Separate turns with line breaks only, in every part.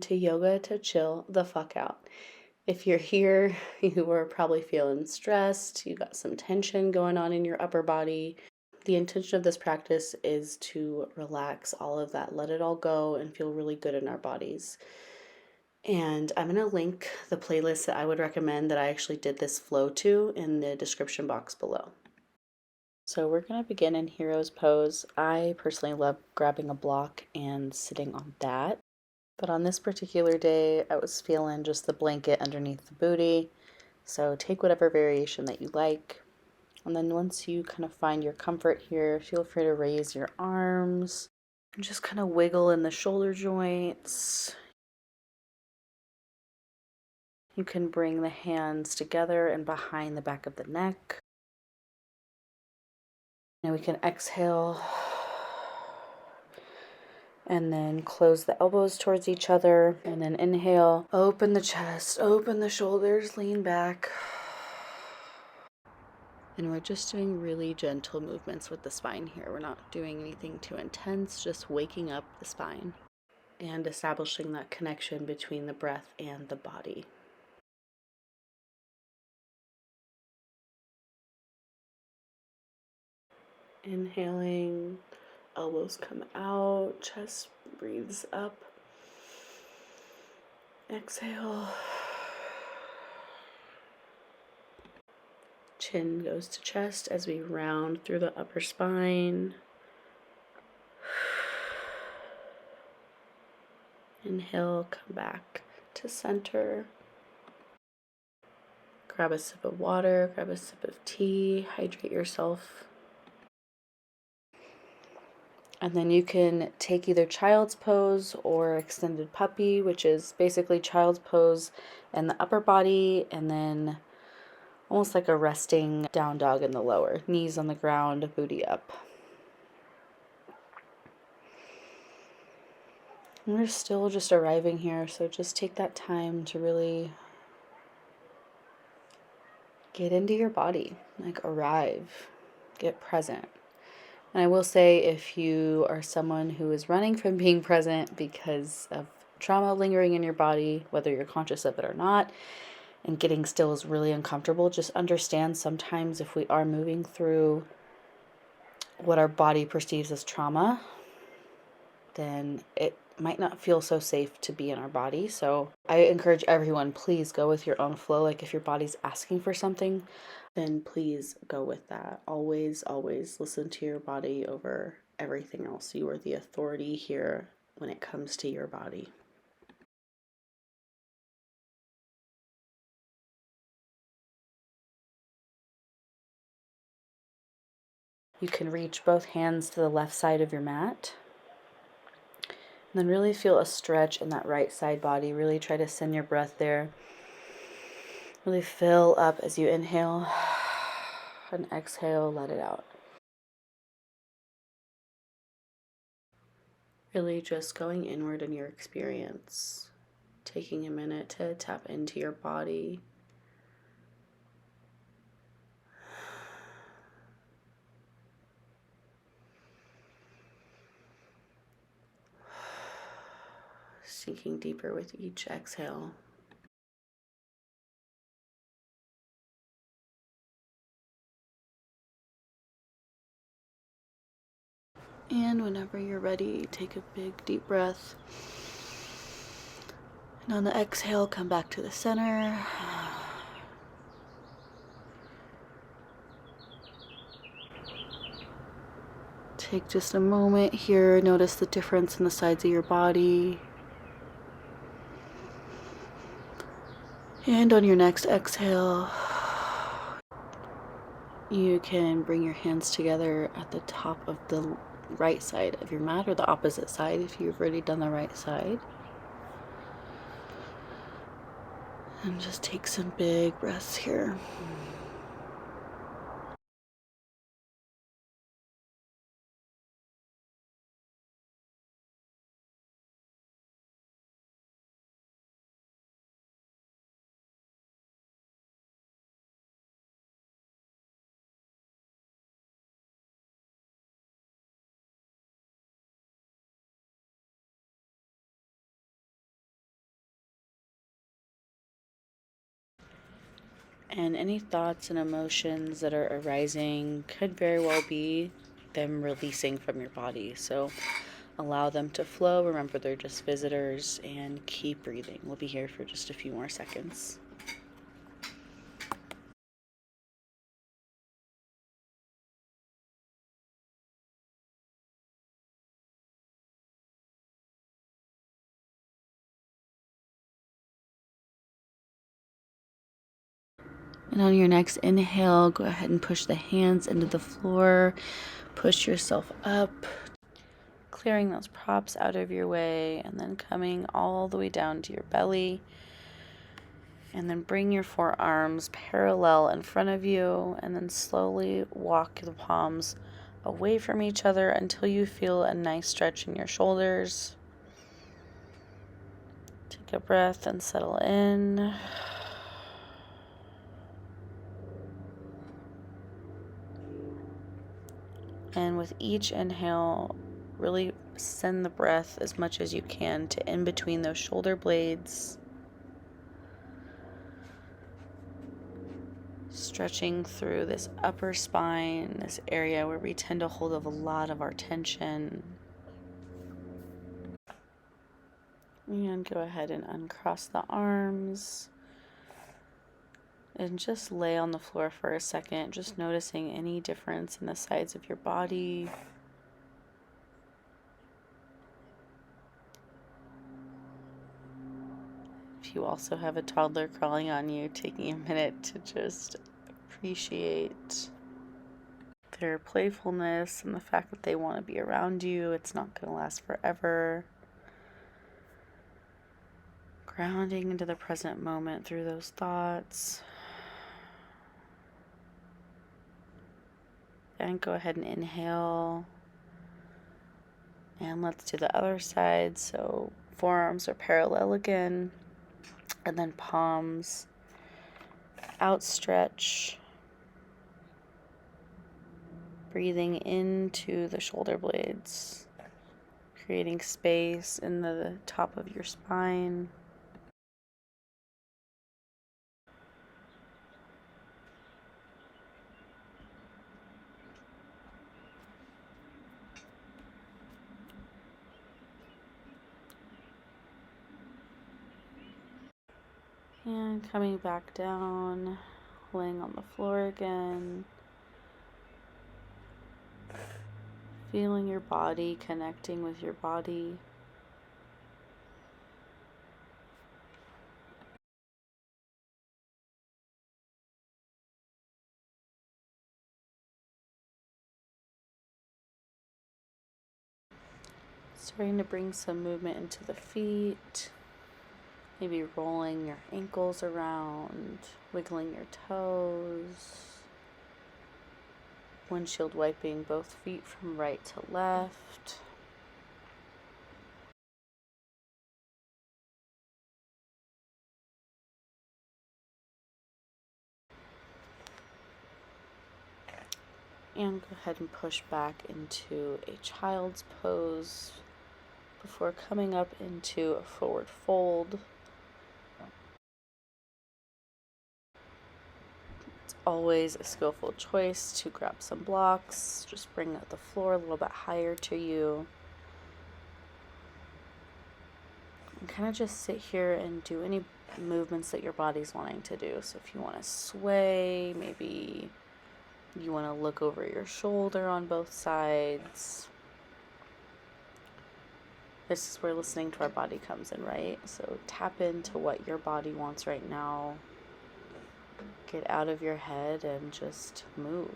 to yoga to chill the fuck out. If you're here, you are probably feeling stressed, you got some tension going on in your upper body. The intention of this practice is to relax all of that, let it all go, and feel really good in our bodies. And I'm going to link the playlist that I would recommend that I actually did this flow to in the description box below. So we're going to begin in Hero's Pose. I personally love grabbing a block and sitting on that. But on this particular day, I was feeling just the blanket underneath the booty. So take whatever variation that you like. And then once you kind of find your comfort here, feel free to raise your arms and just kind of wiggle in the shoulder joints. You can bring the hands together and behind the back of the neck. Now we can exhale and then close the elbows towards each other, and then inhale, open the chest, open the shoulders, lean back. And we're just doing really gentle movements with the spine here. We're not doing anything too intense, just waking up the spine and establishing that connection between the breath and the body. Inhaling, elbows come out, chest breathes up. Exhale. Chin goes to chest as we round through the upper spine. Inhale, come back to center. Grab a sip of water, grab a sip of tea, hydrate yourself. And then you can take either child's pose or extended puppy, which is basically child's pose in the upper body, and then almost like a resting down dog in the lower. Knees on the ground, booty up. And we're still just arriving here, so just take that time to really get into your body, like arrive, get present. And I will say, if you are someone who is running from being present because of trauma lingering in your body, whether you're conscious of it or not, and getting still is really uncomfortable, just understand sometimes if we are moving through what our body perceives as trauma, then it might not feel so safe to be in our body. So I encourage everyone, please go with your own flow. Like if your body's asking for something, then please go with that. Always, always listen to your body over everything else. You are the authority here when it comes to your body. You can reach both hands to the left side of your mat. And then really feel a stretch in that right side body. Really try to send your breath there. Really fill up as you inhale and exhale, let it out. Really just going inward in your experience. Taking a minute to tap into your body. Sinking deeper with each exhale. And whenever you're ready, take a big deep breath. And on the exhale, come back to the center. Take just a moment here, notice the difference in the sides of your body. And on your next exhale, you can bring your hands together at the top of the right side of your mat, or the opposite side if you've already done the right side. And just take some big breaths here. And any thoughts and emotions that are arising could very well be them releasing from your body. So allow them to flow. Remember, they're just visitors, and keep breathing. We'll be here for just a few more seconds. And on your next inhale, go ahead and push the hands into the floor. Push yourself up, clearing those props out of your way, and then coming all the way down to your belly. And then bring your forearms parallel in front of you, and then slowly walk the palms away from each other until you feel a nice stretch in your shoulders. Take a breath and settle in. And with each inhale, really send the breath as much as you can to in between those shoulder blades, stretching through this upper spine, this area where we tend to hold a lot of our tension. And go ahead and uncross the arms and just lay on the floor for a second, just noticing any difference in the sides of your body. If you also have a toddler crawling on you, taking a minute to just appreciate their playfulness and the fact that they want to be around you. It's not going to last forever. Grounding into the present moment through those thoughts. And go ahead and inhale. And let's do the other side. So forearms are parallel again. And then palms outstretch. Breathing into the shoulder blades. Creating space in the top of your spine. And coming back down, laying on the floor again. Feeling your body, connecting with your body. Starting to bring some movement into the feet. Maybe rolling your ankles around, wiggling your toes. Windshield wiping both feet from right to left. And go ahead and push back into a child's pose before coming up into a forward fold. It's always a skillful choice to grab some blocks, just bring the floor a little bit higher to you. And kind of just sit here and do any movements that your body's wanting to do. So if you want to sway, maybe you want to look over your shoulder on both sides. This is where listening to our body comes in, right? So tap into what your body wants right now. Get out of your head and just move.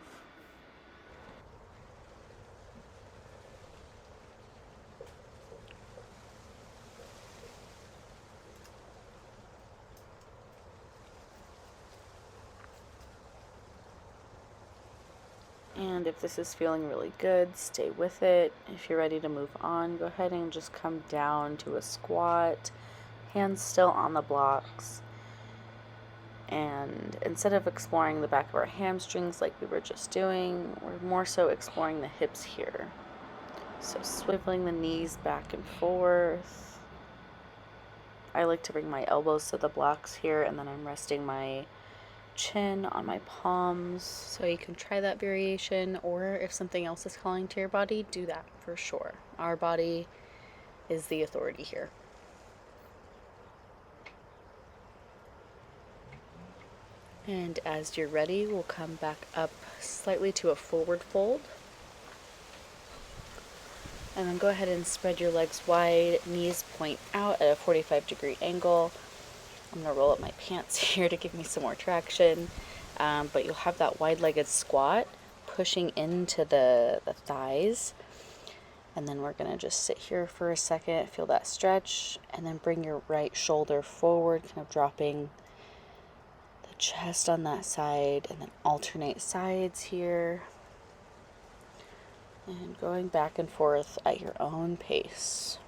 And if this is feeling really good, stay with it. If you're ready to move on, go ahead and just come down to a squat, hands still on the blocks. And instead of exploring the back of our hamstrings like we were just doing, we're more so exploring the hips here. So swiveling the knees back and forth. I like to bring my elbows to the blocks here, and then I'm resting my chin on my palms. So you can try that variation, or if something else is calling to your body, do that for sure. Our body is the authority here. And as you're ready, we'll come back up slightly to a forward fold. And then go ahead and spread your legs wide, knees point out at a 45-degree angle. I'm going to roll up my pants here to give me some more traction. But you'll have that wide-legged squat pushing into the thighs. And then we're going to just sit here for a second, feel that stretch, and then bring your right shoulder forward, kind of dropping the chest on that side, and then alternate sides here. And going back and forth at your own pace.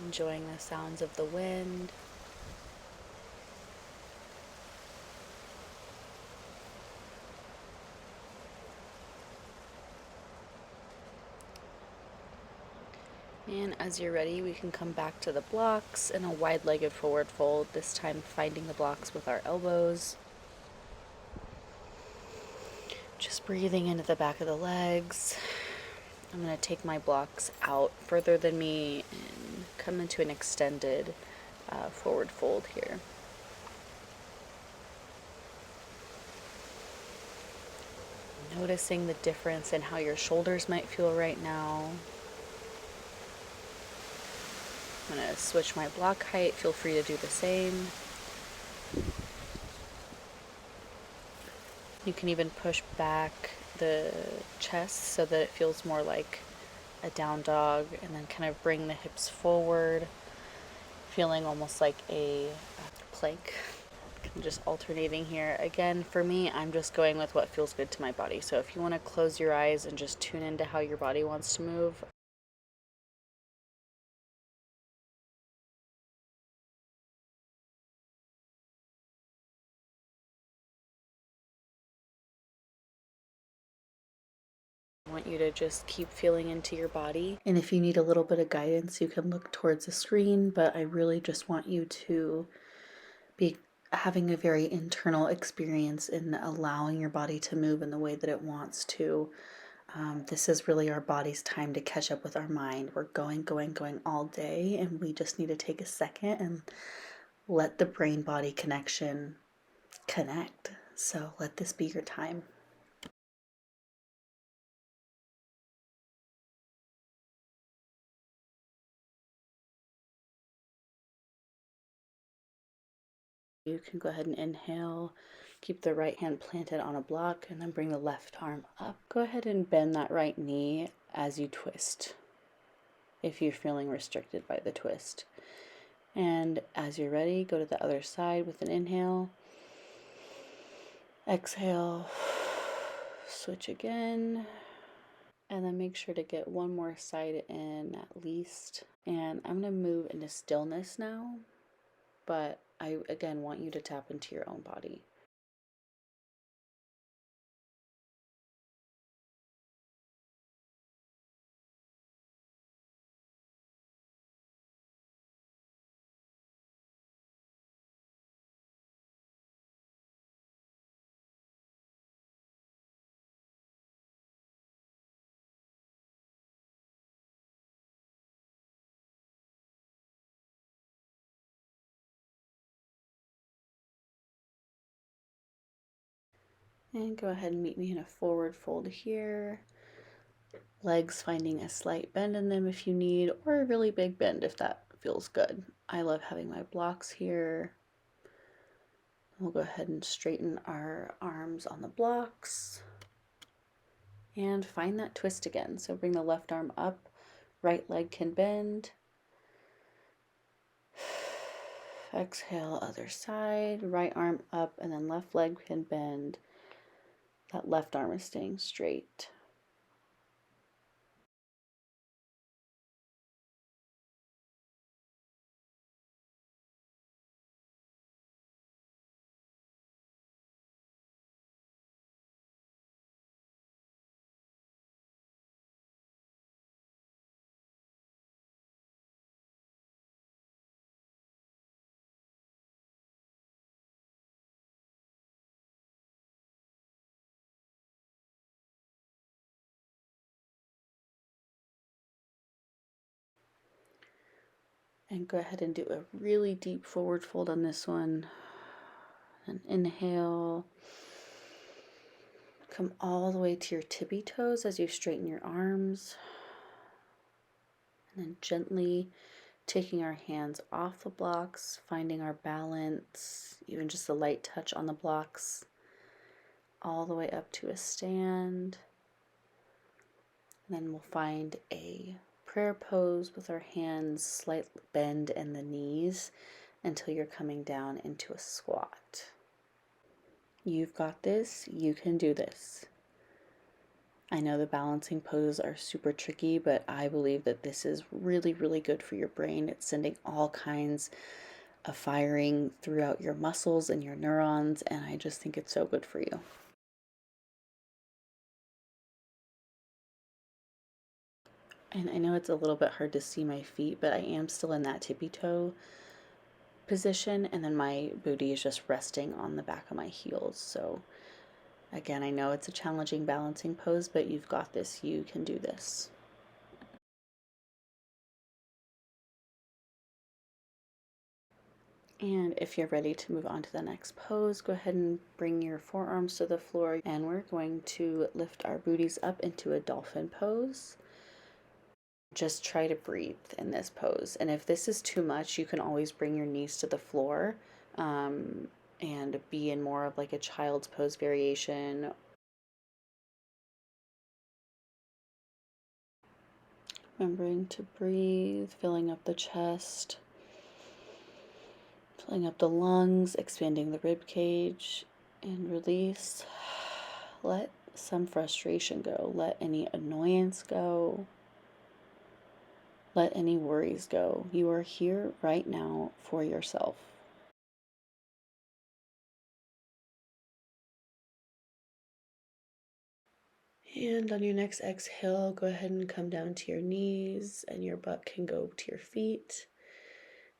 Enjoying the sounds of the wind. And as you're ready, we can come back to the blocks in a wide-legged forward fold, this time finding the blocks with our elbows. Just breathing into the back of the legs. I'm going to take my blocks out further than me and come into an extended forward fold here. Noticing the difference in how your shoulders might feel right now. I'm going to switch my block height. Feel free to do the same. You can even push back the chest so that it feels more like a down dog, and then kind of bring the hips forward, feeling almost like a plank. I'm just alternating here. Again, for me, I'm just going with what feels good to my body. So if you want to close your eyes and just tune into how your body wants to move. I want you to just keep feeling into your body. And if you need a little bit of guidance, you can look towards the screen, but I really just want you to be having a very internal experience in allowing your body to move in the way that it wants to. This is really our body's time to catch up with our mind. We're going all day, and we just need to take a second and let the brain-body connection connect. So let this be your time. You can go ahead and inhale, keep the right hand planted on a block, and then bring the left arm up. Go ahead and bend that right knee as you twist, if you're feeling restricted by the twist. And as you're ready, go to the other side with an inhale. Exhale, switch again, and then make sure to get one more side in at least. And I'm going to move into stillness now, but I again want you to tap into your own body. And go ahead and meet me in a forward fold here. Legs finding a slight bend in them if you need, or a really big bend if that feels good. I love having my blocks here. We'll go ahead and straighten our arms on the blocks. And find that twist again. So bring the left arm up, right leg can bend. Exhale, other side, right arm up, and then left leg can bend. That left arm is staying straight. And go ahead and do a really deep forward fold on this one. And inhale. Come all the way to your tippy toes as you straighten your arms. And then gently taking our hands off the blocks, finding our balance, even just a light touch on the blocks, all the way up to a stand. And then we'll find a prayer pose with our hands slightly bend in the knees until you're coming down into a squat. You've got this, you can do this. I know the balancing poses are super tricky, but I believe that this is really, really good for your brain. It's sending all kinds of firing throughout your muscles and your neurons, and I just think it's so good for you. And I know it's a little bit hard to see my feet, but I am still in that tippy toe position, and then my booty is just resting on the back of my heels. So again, I know it's a challenging balancing pose, but you've got this. You can do this. And if you're ready to move on to the next pose, go ahead and bring your forearms to the floor, and we're going to lift our booties up into a dolphin pose. Just try to breathe in this pose. And if this is too much, you can always bring your knees to the floor and be in more of like a child's pose variation. Remembering to breathe, filling up the chest, filling up the lungs, expanding the rib cage, and release. Let some frustration go. Let any annoyance go. Let any worries go. You are here right now for yourself. And on your next exhale, go ahead and come down to your knees, and your butt can go to your feet.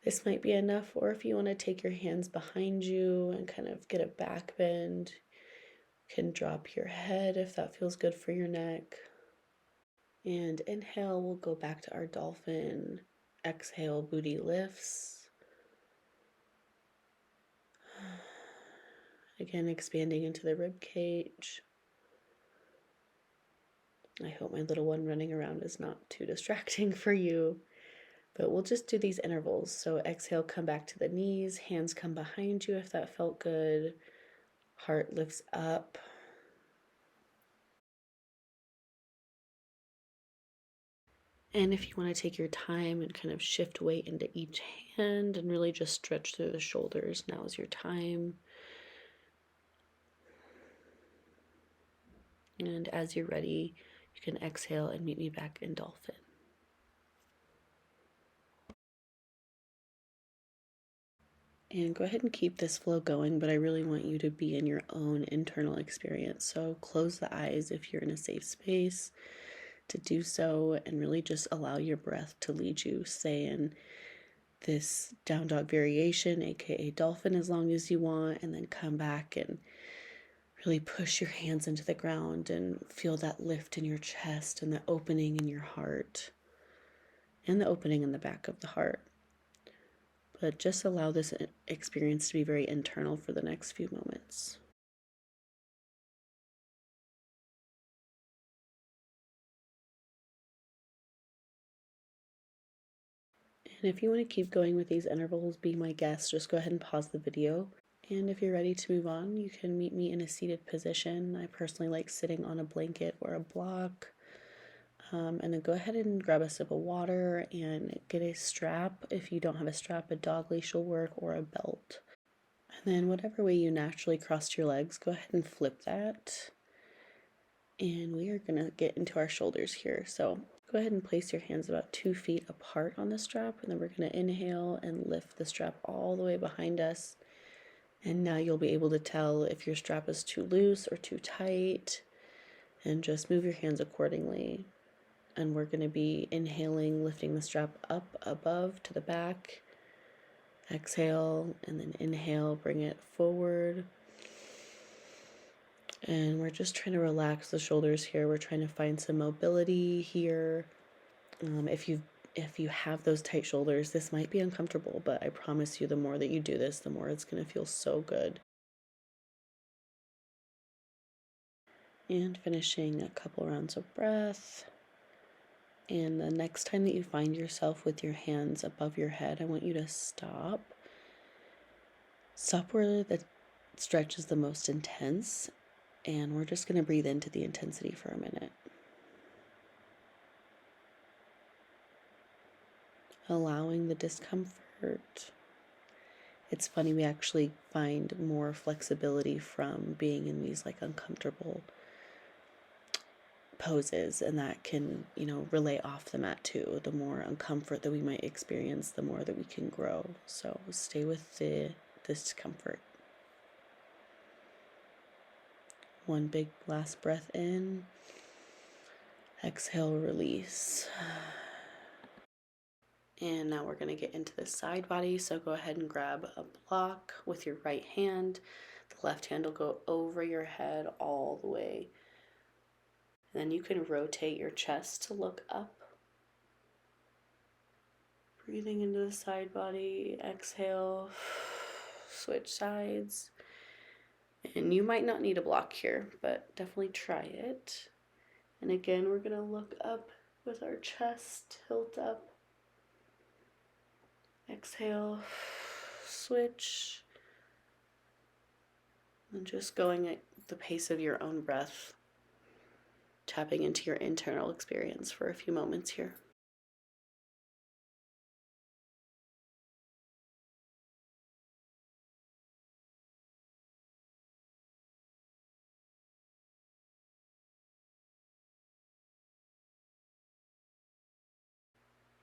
This might be enough, or if you want to take your hands behind you and kind of get a back bend, you can drop your head if that feels good for your neck. And inhale, we'll go back to our dolphin. Exhale, booty lifts. Again, expanding into the rib cage. I hope my little one running around is not too distracting for you. But we'll just do these intervals. So exhale, come back to the knees. Hands come behind you if that felt good. Heart lifts up. And if you want to take your time and kind of shift weight into each hand and really just stretch through the shoulders, now is your time. And as you're ready, you can exhale and meet me back in dolphin. And go ahead and keep this flow going, but I really want you to be in your own internal experience. So close the eyes if you're in a safe space to do so, and really just allow your breath to lead you. Stay in this down dog variation, aka dolphin, as long as you want, and then come back and really push your hands into the ground and feel that lift in your chest and the opening in your heart and the opening in the back of the heart. But just allow this experience to be very internal for the next few moments. And if you want to keep going with these intervals, be my guest, just go ahead and pause the video. And if you're ready to move on, you can meet me in a seated position. I personally like sitting on a blanket or a block. And then go ahead and grab a sip of water and get a strap. If you don't have a strap, a dog leash will work, or a belt. And then whatever way you naturally cross your legs, go ahead and flip that. And we are going to get into our shoulders here. So go ahead and place your hands about 2 feet apart on the strap. And then we're going to inhale and lift the strap all the way behind us. And now you'll be able to tell if your strap is too loose or too tight. And just move your hands accordingly. And we're going to be inhaling, lifting the strap up above to the back. Exhale, and then inhale, bring it forward. And we're just trying to relax the shoulders here. We're trying to find some mobility here. If you've if you have those tight shoulders, this might be uncomfortable, but I promise you the more that you do this, the more it's going to feel so good. And finishing a couple rounds of breath. And the next time that you find yourself with your hands above your head, I want you to stop. Stop where the stretch is the most intense, and we're just going to breathe into the intensity for a minute. Allowing the discomfort. It's funny, we actually find more flexibility from being in these like uncomfortable poses, and that can, relay off the mat too. The more uncomfort that we might experience, the more that we can grow. So stay with the discomfort. One big last breath in. Exhale, release. And now we're going to get into the side body. So go ahead and grab a block with your right hand. The left hand will go over your head all the way. And then you can rotate your chest to look up. Breathing into the side body. Exhale. Switch sides. And you might not need a block here, but definitely try it. And again, we're going to look up with our chest tilt up. Exhale, switch, and just going at the pace of your own breath, tapping into your internal experience for a few moments here.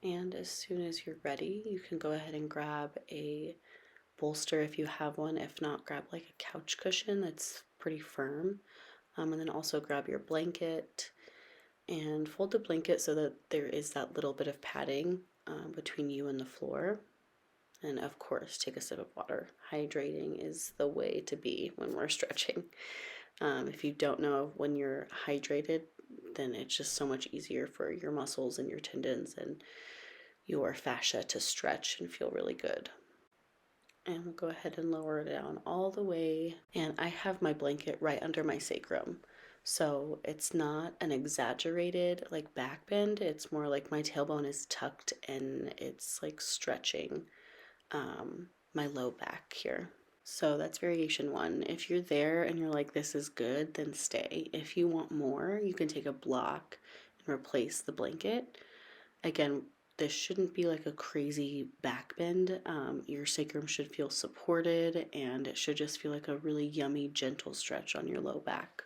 And as soon as you're ready, you can go ahead and grab a bolster if you have one. If not, grab like a couch cushion that's pretty firm. And then also grab your blanket and fold the blanket so that there is that little bit of padding between you and the floor. And of course, take a sip of water. Hydrating is the way to be when we're stretching. If you don't know when you're hydrated, then it's just so much easier for your muscles and your tendons and your fascia to stretch and feel really good. And we'll go ahead and lower it down all the way. And I have my blanket right under my sacrum. So it's not an exaggerated like back bend. It's more like my tailbone is tucked and it's like stretching my low back here. So that's variation one. If you're there and you're like, this is good, then stay. If you want more, you can take a block and replace the blanket. Again, this shouldn't be like a crazy back bend. Your sacrum should feel supported, and it should just feel like a really yummy, gentle stretch on your low back.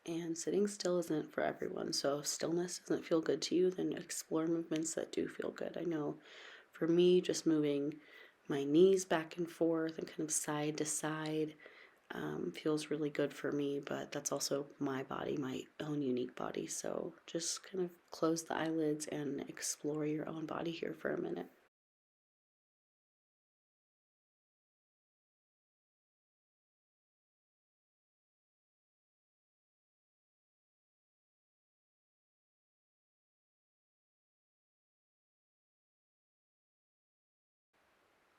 And sitting still isn't for everyone. So if stillness doesn't feel good to you, then explore movements that do feel good. I know for me, just moving my knees back and forth and kind of side to side feels really good for me, but that's also my body, my own unique body. So just kind of close the eyelids and explore your own body here for a minute.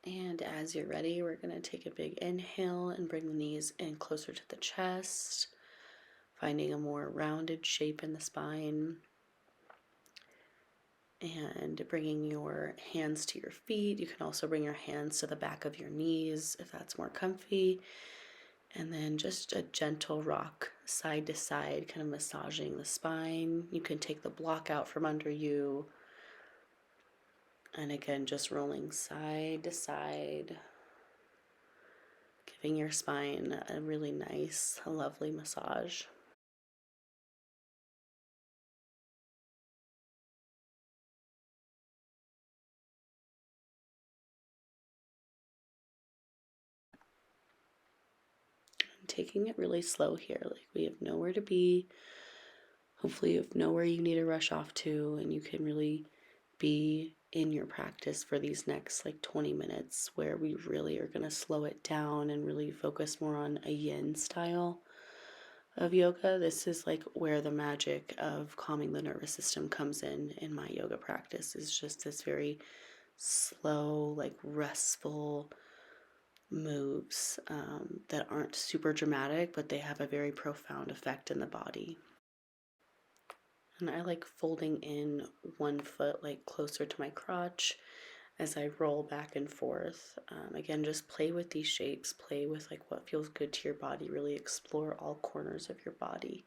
And as you're ready, we're going to take a big inhale and bring the knees in closer to the chest, finding a more rounded shape in the spine. And bringing your hands to your feet. You can also bring your hands to the back of your knees if that's more comfy. And then just a gentle rock side to side, kind of massaging the spine. You can take the block out from under you. And again, just rolling side to side, giving your spine a really nice, lovely massage. And taking it really slow here, like we have nowhere to be. Hopefully you have nowhere you need to rush off to, and you can really be in your practice for these next like 20 minutes, where we really are going to slow it down and really focus more on a yin style of yoga. This is like where the magic of calming the nervous system comes in my yoga practice, is just this very slow, like restful moves that aren't super dramatic, but they have a very profound effect in the body. And I like folding in one foot like closer to my crotch as I roll back and forth. Again, just play with these shapes, play with like what feels good to your body, really explore all corners of your body.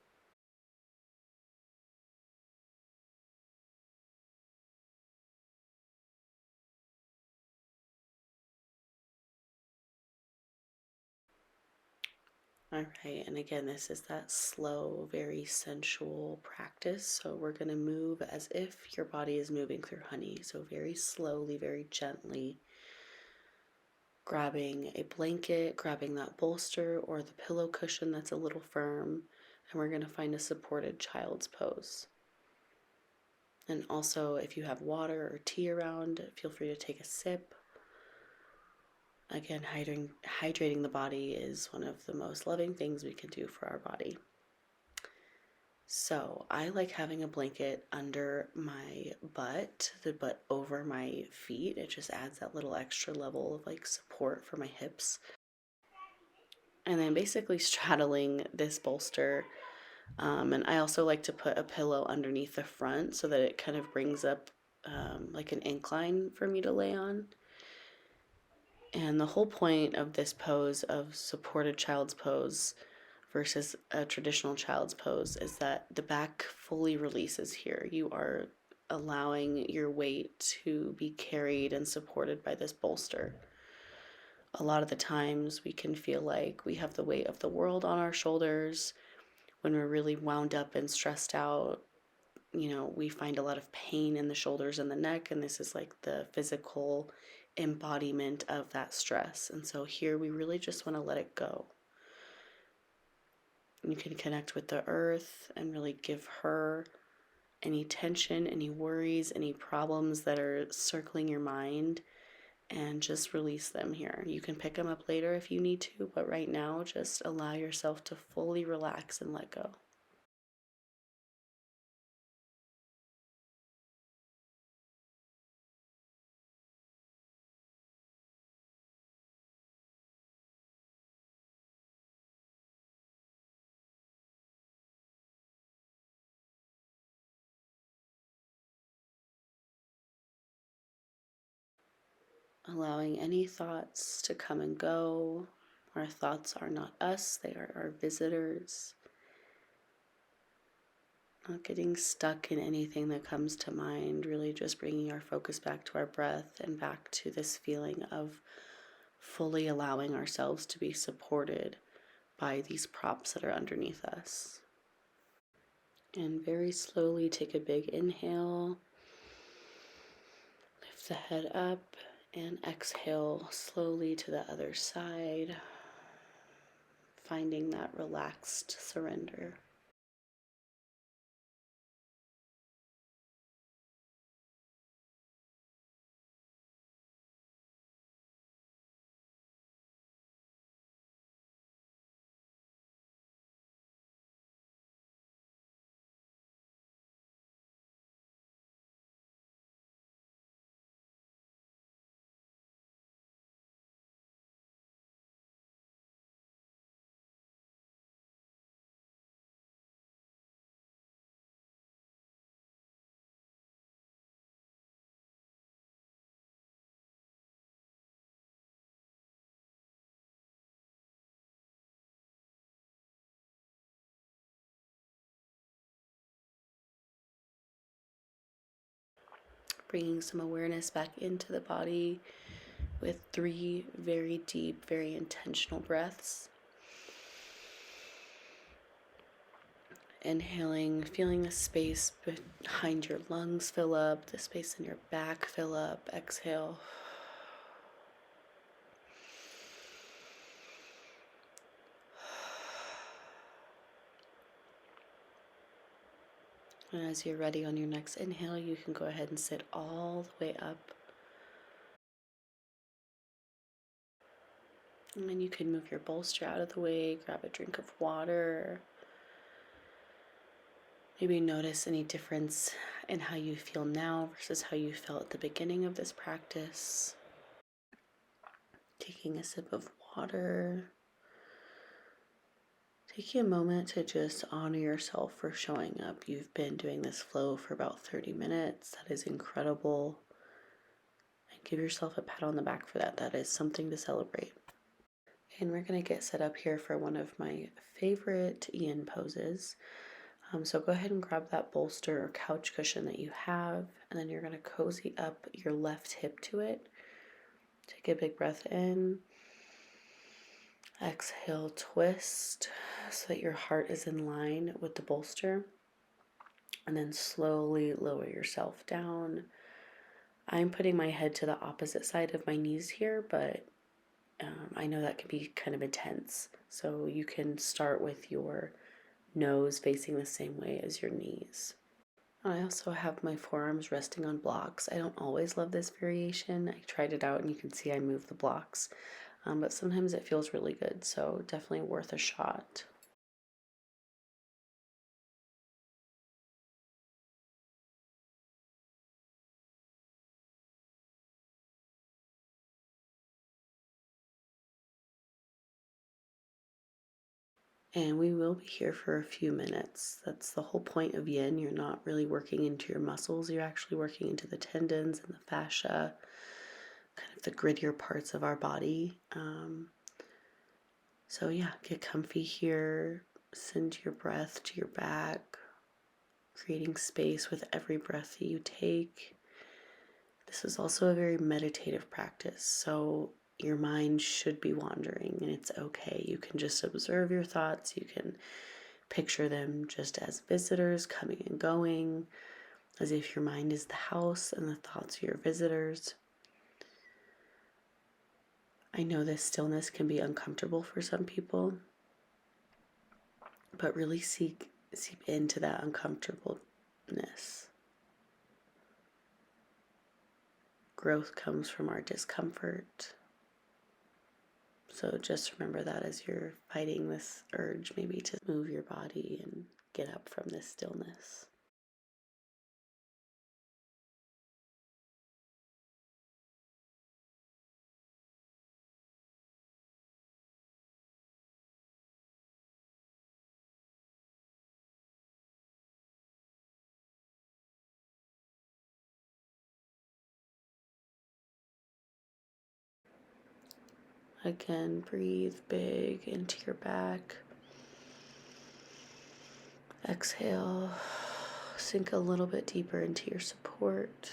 All right, and again, this is that slow, very sensual practice. So we're going to move as if your body is moving through honey. So very slowly, very gently, grabbing a blanket, grabbing that bolster or the pillow cushion that's a little firm, and we're going to find a supported child's pose. And also, if you have water or tea around, feel free to take a sip. Again, hydrating the body is one of the most loving things we can do for our body. So I like having a blanket under my butt, the butt over my feet. It just adds that little extra level of like support for my hips. And then basically straddling this bolster. And I also like to put a pillow underneath the front so that it kind of brings up like an incline for me to lay on. And the whole point of this pose, of supported child's pose versus a traditional child's pose, is that the back fully releases here. You are allowing your weight to be carried and supported by this bolster. A lot of the times we can feel like we have the weight of the world on our shoulders when we're really wound up and stressed out. We find a lot of pain in the shoulders and the neck, and this is like the physical embodiment of that stress. And so here we really just want to let it go. You can connect with the earth and really give her any tension, any worries, any problems that are circling your mind, and just release them here. You can pick them up later if you need to, but right now just allow yourself to fully relax and let go. Allowing any thoughts to come and go. Our thoughts are not us, they are our visitors. Not getting stuck in anything that comes to mind, really just bringing our focus back to our breath and back to this feeling of fully allowing ourselves to be supported by these props that are underneath us. And very slowly take a big inhale, lift the head up, and exhale slowly to the other side, finding that relaxed surrender. Bringing some awareness back into the body with 3 very deep, very intentional breaths. Inhaling, feeling the space behind your lungs fill up, the space in your back fill up. Exhale. And as you're ready on your next inhale, you can go ahead and sit all the way up. And then you can move your bolster out of the way, grab a drink of water. Maybe notice any difference in how you feel now versus how you felt at the beginning of this practice. Taking a sip of water. Taking a moment to just honor yourself for showing up. You've been doing this flow for about 30 minutes. That is incredible. And give yourself a pat on the back for that. That is something to celebrate. And we're going to get set up here for one of my favorite yin poses. So go ahead and grab that bolster or couch cushion that you have, and then you're going to cozy up your left hip to it. Take a big breath in. Exhale, twist so that your heart is in line with the bolster. And then slowly lower yourself down. I'm putting my head to the opposite side of my knees here, but I know that can be kind of intense. So you can start with your nose facing the same way as your knees. I also have my forearms resting on blocks. I don't always love this variation. I tried it out and you can see I move the blocks, but sometimes it feels really good, so definitely worth a shot. And we will be here for a few minutes. That's the whole point of yin. You're not really working into your muscles. You're actually working into the tendons and the fascia, kind of the grittier parts of our body. So yeah, get comfy here. Send your breath to your back, creating space with every breath that you take. This is also a very meditative practice, so your mind should be wandering and it's okay. You can just observe your thoughts. You can picture them just as visitors coming and going, as if your mind is the house and the thoughts are your visitors. I know this stillness can be uncomfortable for some people, but really seep into that uncomfortableness. Growth comes from our discomfort. So just remember that as you're fighting this urge, maybe to move your body and get up from this stillness. Again, breathe big into your back. Exhale, sink a little bit deeper into your support,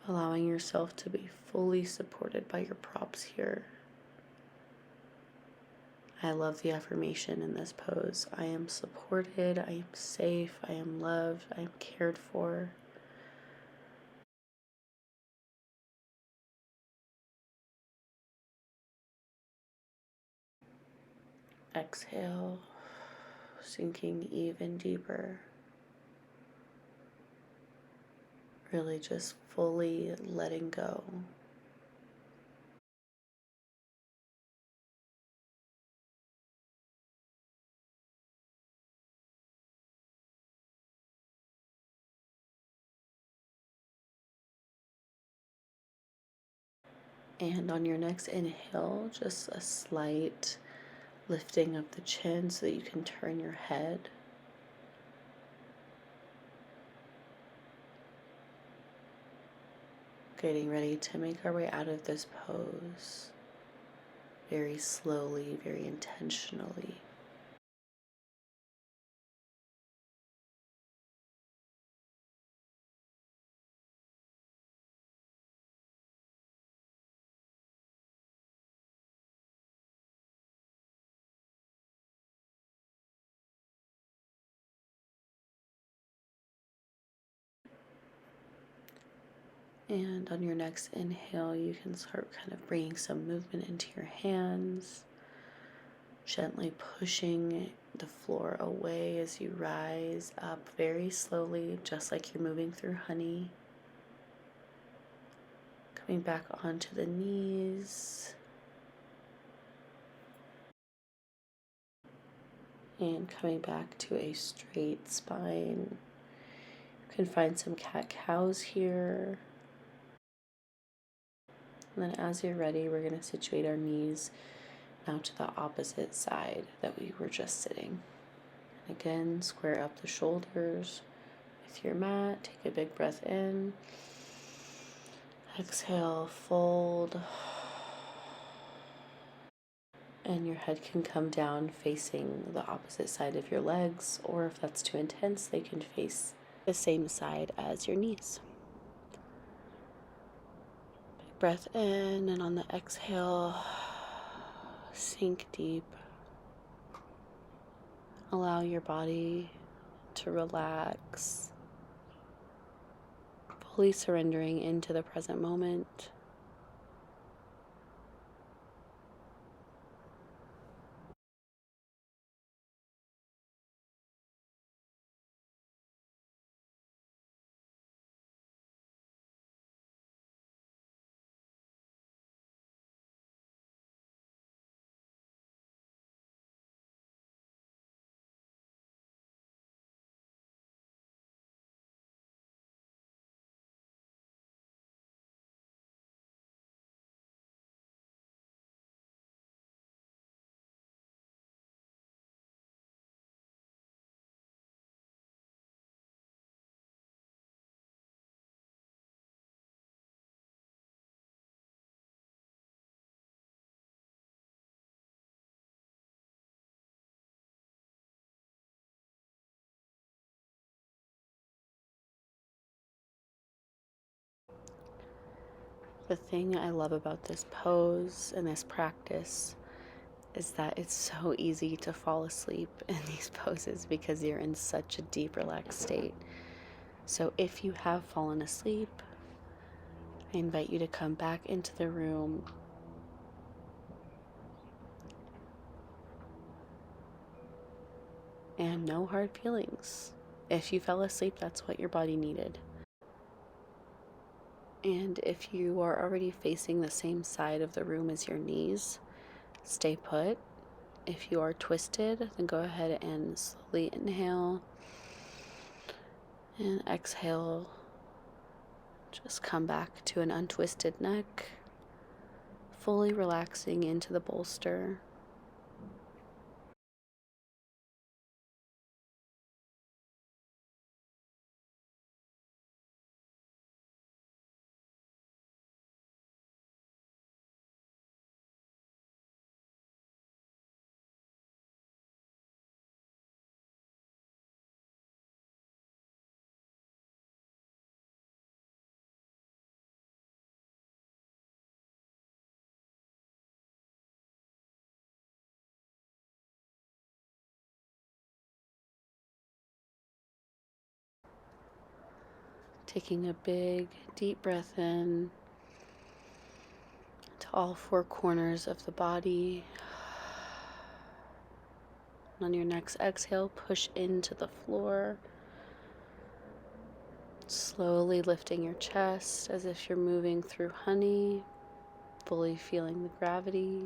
allowing yourself to be fully supported by your props here. I love the affirmation in this pose. I am supported, I am safe, I am loved, I am cared for. Exhale, sinking even deeper. Really just fully letting go. And on your next inhale, just a slight lifting of the chin so that you can turn your head. Getting ready to make our way out of this pose very slowly, very intentionally. And on your next inhale, you can start kind of bringing some movement into your hands. Gently pushing the floor away as you rise up very slowly, just like you're moving through honey. Coming back onto the knees. And coming back to a straight spine. You can find some cat-cows here. And then as you're ready, we're going to situate our knees now to the opposite side that we were just sitting. And again, square up the shoulders with your mat. Take a big breath in. Exhale, fold. And your head can come down facing the opposite side of your legs, or if that's too intense, they can face the same side as your knees. Big breath in, and on the exhale, sink deep. Allow your body to relax, fully surrendering into the present moment. The thing I love about this pose and this practice is that it's so easy to fall asleep in these poses because you're in such a deep, relaxed state. So if you have fallen asleep, I invite you to come back into the room and no hard feelings. If you fell asleep, that's what your body needed. And if you are already facing the same side of the room as your knees, stay put. If you are twisted, then go ahead and slowly inhale and exhale. Just come back to an untwisted neck, fully relaxing into the bolster. Taking a big, deep breath in to all four corners of the body. On your next exhale, push into the floor. Slowly lifting your chest as if you're moving through honey, fully feeling the gravity.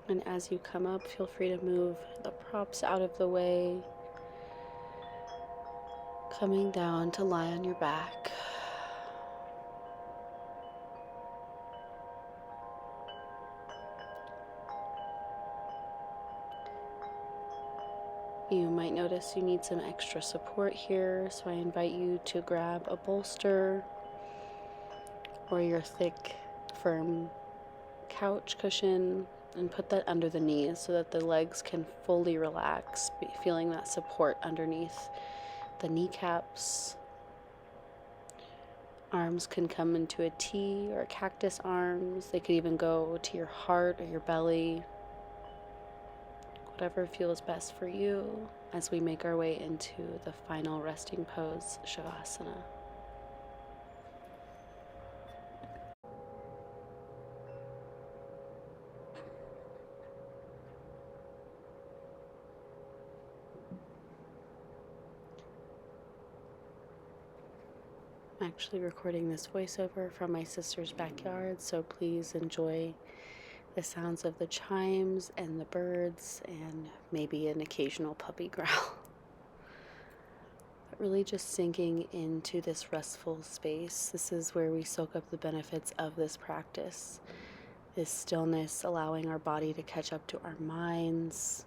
And as you come up, feel free to move the props out of the way, coming down to lie on your back. You might notice you need some extra support here, so I invite you to grab a bolster or your thick, firm couch cushion And put that under the knees so that the legs can fully relax, feeling that support underneath the kneecaps. Arms can come into a T or cactus arms. They could even go to your heart or your belly. Whatever feels best for you as we make our way into the final resting pose, Savasana. I'm actually recording this voiceover from my sister's backyard, so please enjoy the sounds of the chimes and the birds and maybe an occasional puppy growl. But really just sinking into this restful space. This is where we soak up the benefits of this practice. This stillness, allowing our body to catch up to our minds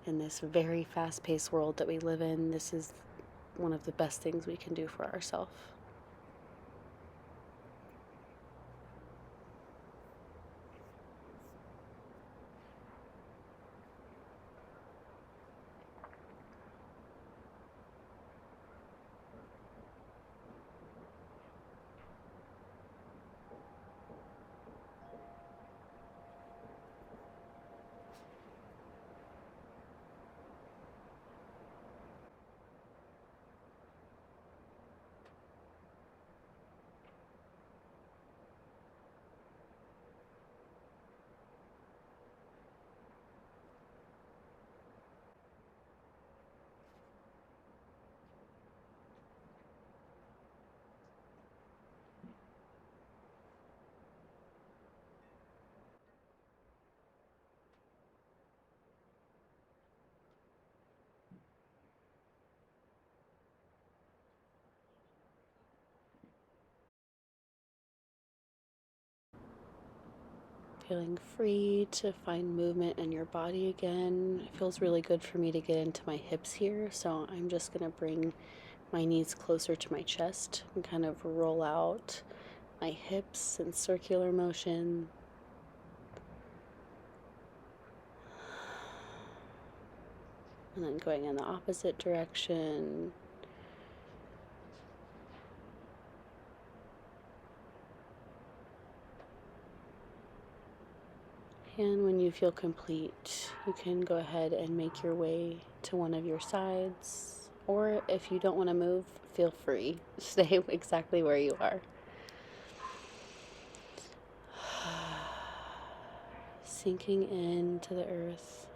in this very fast-paced world that we live in. This is one of the best things we can do for ourselves. Feeling free to find movement in your body again. It feels really good for me to get into my hips here, so I'm just going to bring my knees closer to my chest and kind of roll out my hips in circular motion. And then going in the opposite direction. And when you feel complete, you can go ahead and make your way to one of your sides. Or if you don't want to move, feel free. Stay exactly where you are. Sinking into the earth.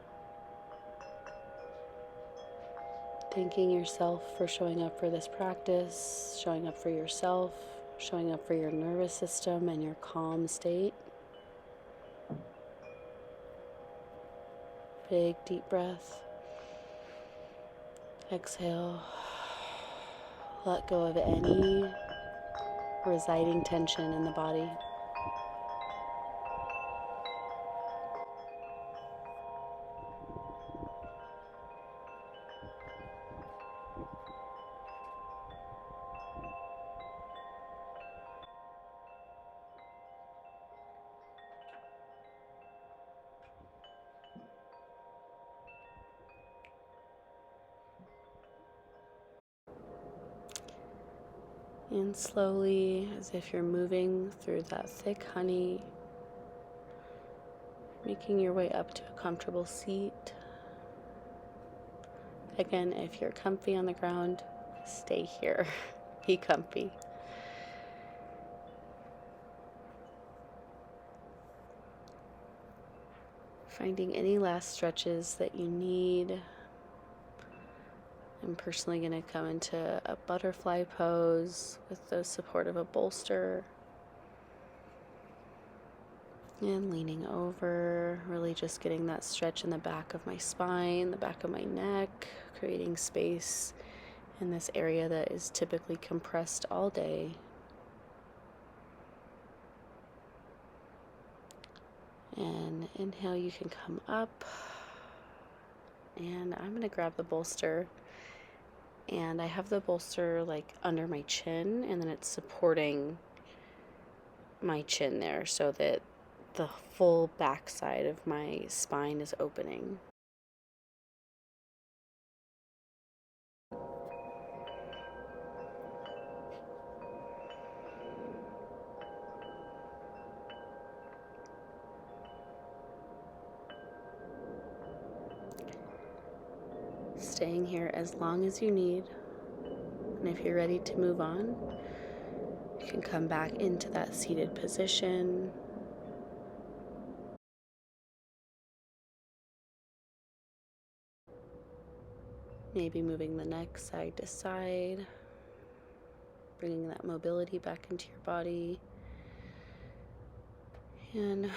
Thanking yourself for showing up for this practice, showing up for yourself, showing up for your nervous system and your calm state. Big deep breath. Exhale. Let go of any residing tension in the body. And slowly, as if you're moving through that thick honey, making your way up to a comfortable seat. Again, if you're comfy on the ground, stay here. Be comfy. Finding any last stretches that you need. I'm personally going to come into a butterfly pose with the support of a bolster. And leaning over, really just getting that stretch in the back of my spine, the back of my neck, creating space in this area that is typically compressed all day. And inhale, you can come up. And I'm going to grab the bolster. And I have the bolster like under my chin, and then it's supporting my chin there so that the full backside of my spine is opening. Staying here as long as you need. And if you're ready to move on, you can come back into that seated position. Maybe moving the neck side to side, bringing that mobility back into your body. And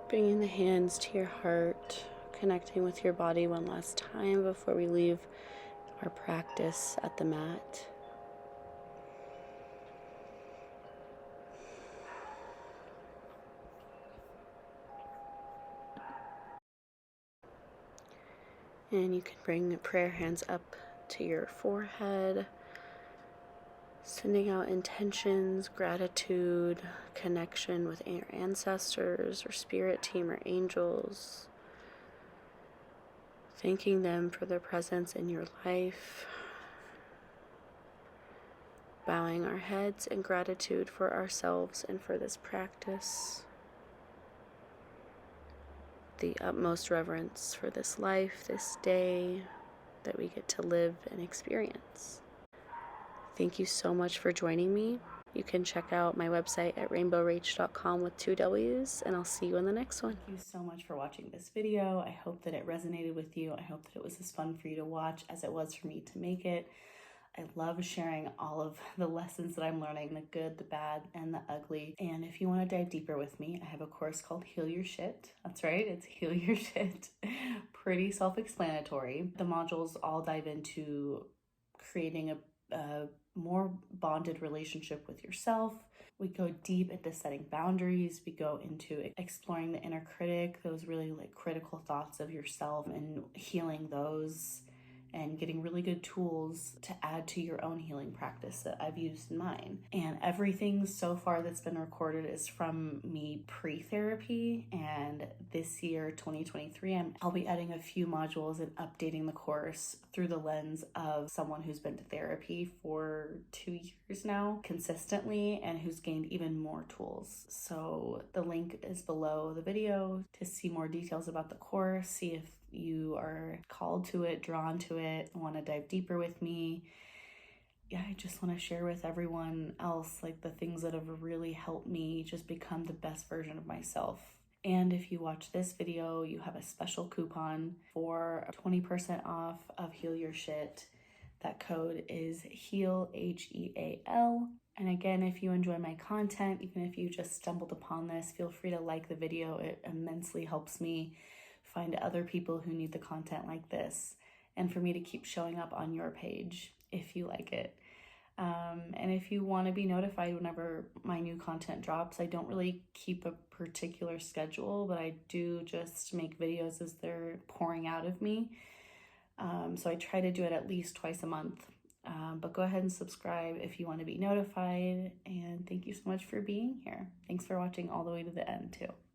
bringing the hands to your heart, connecting with your body one last time before we leave our practice at the mat. And you can bring the prayer hands up to your forehead, sending out intentions, gratitude, connection with your ancestors or spirit team or angels, thanking them for their presence in your life, bowing our heads in gratitude for ourselves and for this practice, the utmost reverence for this life, this day that we get to live and experience. Thank you so much for joining me. You can check out my website at rainbowrach.com with 2 W's, and I'll see you in the next one. Thank you so much for watching this video. I hope that it resonated with you. I hope that it was as fun for you to watch as it was for me to make it. I love sharing all of the lessons that I'm learning, the good, the bad, and the ugly. And if you want to dive deeper with me, I have a course called Heal Your Shit. That's right, it's Heal Your Shit. Pretty self-explanatory. The modules all dive into creating a more bonded relationship with yourself. We go deep into setting boundaries. We go into exploring the inner critic, those really critical thoughts of yourself, and healing those, and getting really good tools to add to your own healing practice that I've used in mine. And everything so far that's been recorded is from me pre-therapy, and this year, 2023, I'll be adding a few modules and updating the course through the lens of someone who's been to therapy for 2 years now consistently and who's gained even more tools. So the link is below the video to see more details about the course, see if you are called to it, drawn to it, want to dive deeper with me. Yeah, I just want to share with everyone else the things that have really helped me just become the best version of myself. And if you watch this video, you have a special coupon for 20% off of Heal Your Shit. That code is HEAL, HEAL. And again, if you enjoy my content, even if you just stumbled upon this, feel free to like the video. It immensely helps me find other people who need the content like this, and for me to keep showing up on your page if you like it. And if you want to be notified whenever my new content drops, I don't really keep a particular schedule, but I do just make videos as they're pouring out of me. So I try to do it at least twice a month. But go ahead and subscribe if you want to be notified. And thank you so much for being here. Thanks for watching all the way to the end too.